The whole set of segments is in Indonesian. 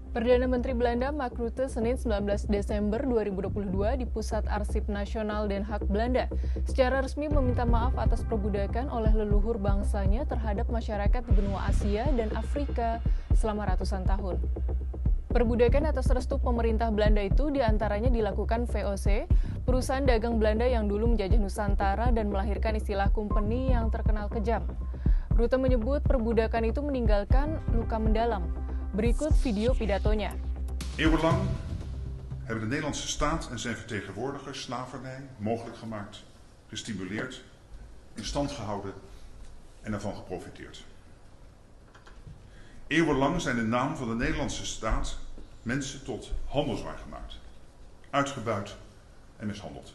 Perdana Menteri Belanda Mark Rutte Senin 19 Desember 2022 di Pusat Arsip Nasional Den Haag, Belanda, secara resmi meminta maaf atas perbudakan oleh leluhur bangsanya terhadap masyarakat di benua Asia dan Afrika selama ratusan tahun. Perbudakan atas restu pemerintah Belanda itu diantaranya dilakukan VOC, perusahaan dagang Belanda yang dulu menjajah Nusantara dan melahirkan istilah company yang terkenal kejam. Rutte menyebut perbudakan itu meninggalkan luka mendalam. Berikut video pidatonya. Eeuwenlang hebben de Nederlandse staat en zijn vertegenwoordigers slavernij mogelijk gemaakt, gestimuleerd, in stand gehouden en ervan geprofiteerd. Eeuwenlang zijn in naam van de Nederlandse staat mensen tot handelswaar gemaakt, uitgebuit en mishandeld.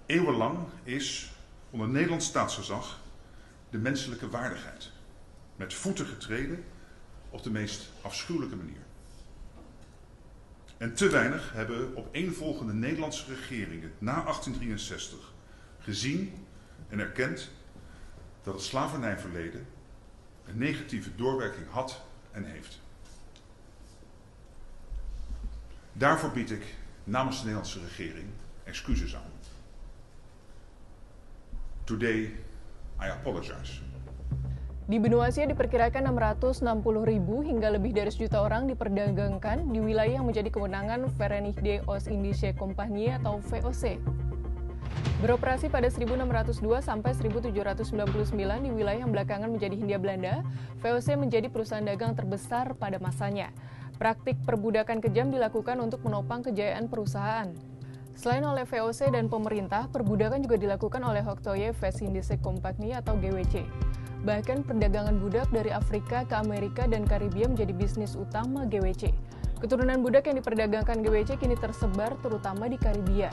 Eeuwenlang is onder Nederlands staatsgezag de menselijke waardigheid met voeten getreden op de meest afschuwelijke manier. En te weinig hebben opeenvolgende Nederlandse regeringen na 1863 gezien en erkend dat het slavernijverleden een negatieve doorwerking had en heeft. Daarvoor bied ik namens de Nederlandse regering excuses aan. Today I apologize. Di benua Asia diperkirakan 660.000 hingga lebih dari 1 juta orang diperdagangkan di wilayah yang menjadi kewenangan Verenigde Oost-Indische Compagnie atau VOC. Beroperasi pada 1602 sampai 1799 di wilayah yang belakangan menjadi Hindia Belanda, VOC menjadi perusahaan dagang terbesar pada masanya. Praktik perbudakan kejam dilakukan untuk menopang kejayaan perusahaan. Selain oleh VOC dan pemerintah, perbudakan juga dilakukan oleh Hoogtooie West-Indische Compagnie atau GWC. Bahkan perdagangan budak dari Afrika ke Amerika dan Karibia menjadi bisnis utama GWC. Keturunan budak yang diperdagangkan GWC kini tersebar terutama di Karibia.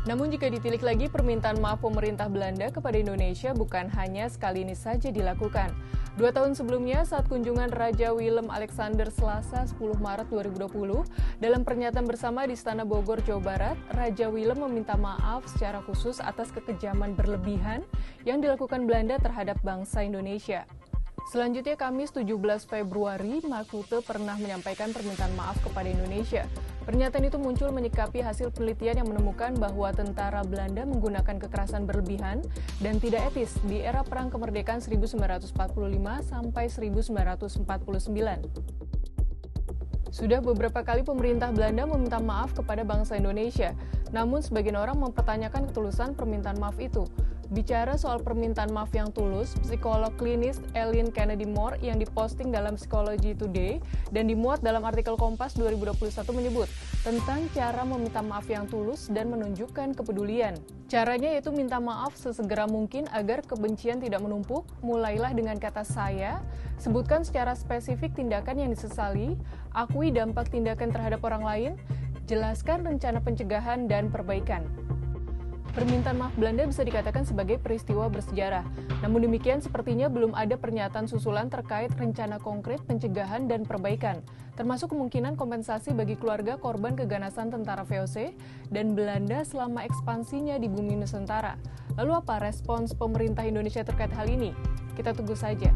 Namun jika ditilik lagi, permintaan maaf pemerintah Belanda kepada Indonesia bukan hanya sekali ini saja dilakukan. 2 tahun sebelumnya, saat kunjungan Raja Willem Alexander Selasa 10 Maret 2020, dalam pernyataan bersama di Istana Bogor, Jawa Barat, Raja Willem meminta maaf secara khusus atas kekejaman berlebihan yang dilakukan Belanda terhadap bangsa Indonesia. Selanjutnya, Kamis 17 Februari, Mark Rutte pernah menyampaikan permintaan maaf kepada Indonesia. Pernyataan itu muncul menyikapi hasil penelitian yang menemukan bahwa tentara Belanda menggunakan kekerasan berlebihan dan tidak etis di era Perang Kemerdekaan 1945 sampai 1949. Sudah beberapa kali pemerintah Belanda meminta maaf kepada bangsa Indonesia, namun sebagian orang mempertanyakan ketulusan permintaan maaf itu. Bicara soal permintaan maaf yang tulus, psikolog klinis Ellen Kennedy Moore yang diposting dalam Psychology Today dan dimuat dalam artikel Kompas 2021 menyebut tentang cara meminta maaf yang tulus dan menunjukkan kepedulian. Caranya yaitu minta maaf sesegera mungkin agar kebencian tidak menumpuk, mulailah dengan kata saya, sebutkan secara spesifik tindakan yang disesali, akui dampak tindakan terhadap orang lain, jelaskan rencana pencegahan dan perbaikan. Permintaan maaf Belanda bisa dikatakan sebagai peristiwa bersejarah. Namun demikian, sepertinya belum ada pernyataan susulan terkait rencana konkret pencegahan dan perbaikan, termasuk kemungkinan kompensasi bagi keluarga korban keganasan tentara VOC dan Belanda selama ekspansinya di bumi Nusantara. Lalu apa respons pemerintah Indonesia terkait hal ini? Kita tunggu saja.